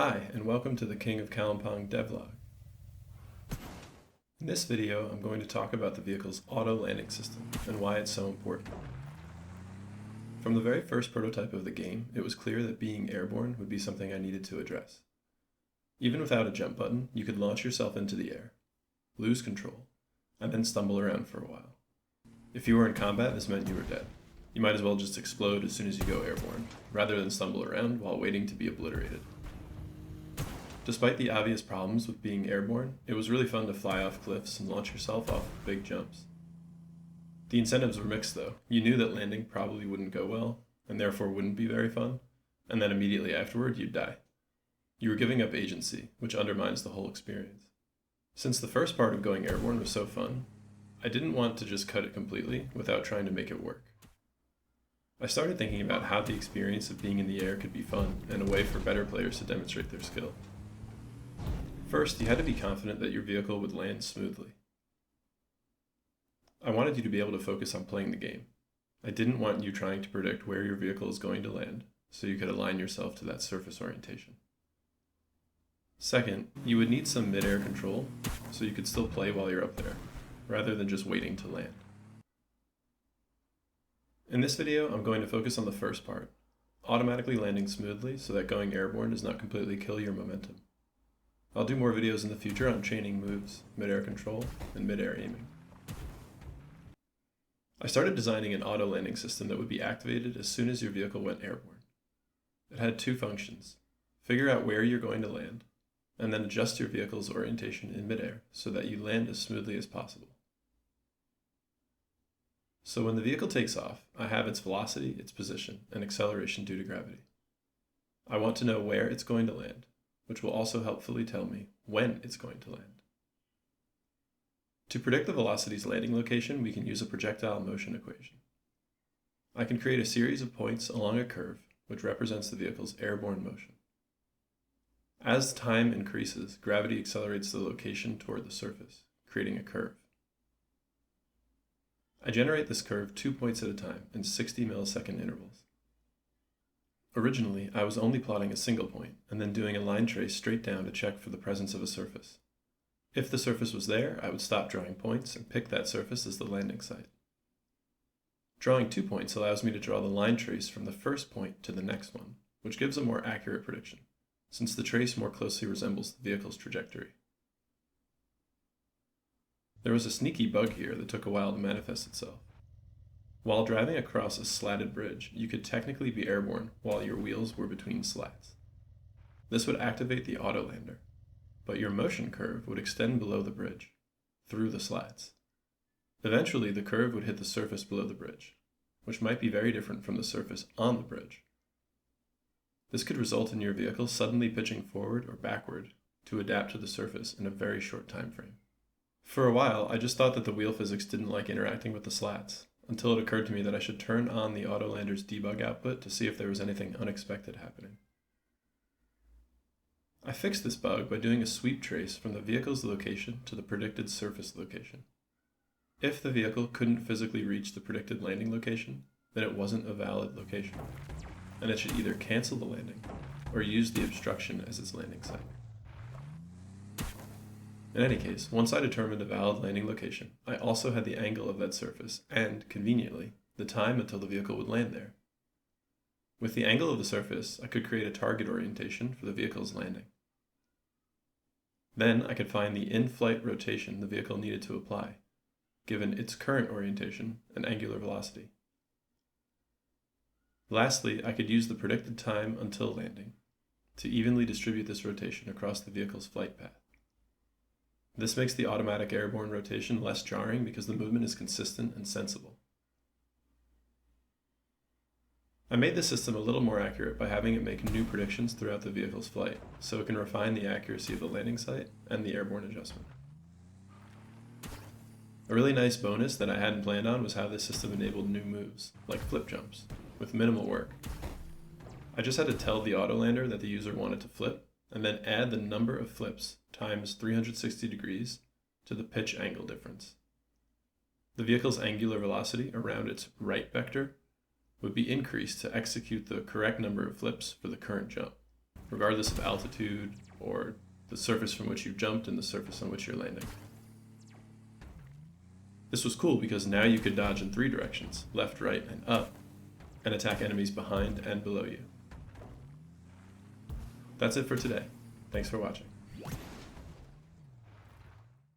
Hi, and welcome to the King of Kalimpong Devlog. In this video, I'm going to talk about the vehicle's auto landing system and why it's so important. From the very first prototype of the game, it was clear that being airborne would be something I needed to address. Even without a jump button, you could launch yourself into the air, lose control, and then stumble around for a while. If you were in combat, this meant you were dead. You might as well just explode as soon as you go airborne, rather than stumble around while waiting to be obliterated. Despite the obvious problems with being airborne, it was really fun to fly off cliffs and launch yourself off of big jumps. The incentives were mixed though. You knew that landing probably wouldn't go well, and therefore wouldn't be very fun, and then immediately afterward you'd die. You were giving up agency, which undermines the whole experience. Since the first part of going airborne was so fun, I didn't want to just cut it completely without trying to make it work. I started thinking about how the experience of being in the air could be fun and a way for better players to demonstrate their skill. First, you had to be confident that your vehicle would land smoothly. I wanted you to be able to focus on playing the game. I didn't want you trying to predict where your vehicle is going to land, so you could align yourself to that surface orientation. Second, you would need some mid-air control, so you could still play while you're up there, rather than just waiting to land. In this video, I'm going to focus on the first part, automatically landing smoothly so that going airborne does not completely kill your momentum. I'll do more videos in the future on chaining moves, mid-air control, and mid-air aiming. I started designing an auto landing system that would be activated as soon as your vehicle went airborne. It had two functions: figure out where you're going to land, and then adjust your vehicle's orientation in mid-air so that you land as smoothly as possible. So when the vehicle takes off, I have its velocity, its position, and acceleration due to gravity. I want to know where it's going to land, which will also helpfully tell me when it's going to land. To predict the velocity's landing location, we can use a projectile motion equation. I can create a series of points along a curve, which represents the vehicle's airborne motion. As time increases, gravity accelerates the location toward the surface, creating a curve. I generate this curve 2 points at a time in 60 millisecond intervals. Originally, I was only plotting a single point and then doing a line trace straight down to check for the presence of a surface. If the surface was there, I would stop drawing points and pick that surface as the landing site. Drawing 2 points allows me to draw the line trace from the first point to the next one, which gives a more accurate prediction, since the trace more closely resembles the vehicle's trajectory. There was a sneaky bug here that took a while to manifest itself. While driving across a slatted bridge, you could technically be airborne while your wheels were between slats. This would activate the auto lander, but your motion curve would extend below the bridge, through the slats. Eventually, the curve would hit the surface below the bridge, which might be very different from the surface on the bridge. This could result in your vehicle suddenly pitching forward or backward to adapt to the surface in a very short time frame. For a while, I just thought that the wheel physics didn't like interacting with the slats, until it occurred to me that I should turn on the Autolander's debug output to see if there was anything unexpected happening. I fixed this bug by doing a sweep trace from the vehicle's location to the predicted surface location. If the vehicle couldn't physically reach the predicted landing location, then it wasn't a valid location, and it should either cancel the landing or use the obstruction as its landing site. In any case, once I determined a valid landing location, I also had the angle of that surface and, conveniently, the time until the vehicle would land there. With the angle of the surface, I could create a target orientation for the vehicle's landing. Then I could find the in-flight rotation the vehicle needed to apply, given its current orientation and angular velocity. Lastly, I could use the predicted time until landing to evenly distribute this rotation across the vehicle's flight path. This makes the automatic airborne rotation less jarring because the movement is consistent and sensible. I made the system a little more accurate by having it make new predictions throughout the vehicle's flight, so it can refine the accuracy of the landing site and the airborne adjustment. A really nice bonus that I hadn't planned on was how this system enabled new moves, like flip jumps, with minimal work. I just had to tell the Autolander that the user wanted to flip, and then add the number of flips times 360 degrees to the pitch angle difference. The vehicle's angular velocity around its right vector would be increased to execute the correct number of flips for the current jump. regardless of altitude or the surface from which you jumped and the surface on which you're landing. This was cool because now you could dodge in 3 directions, left, right, and up, and attack enemies behind and below you. That's it for today. Thanks for watching.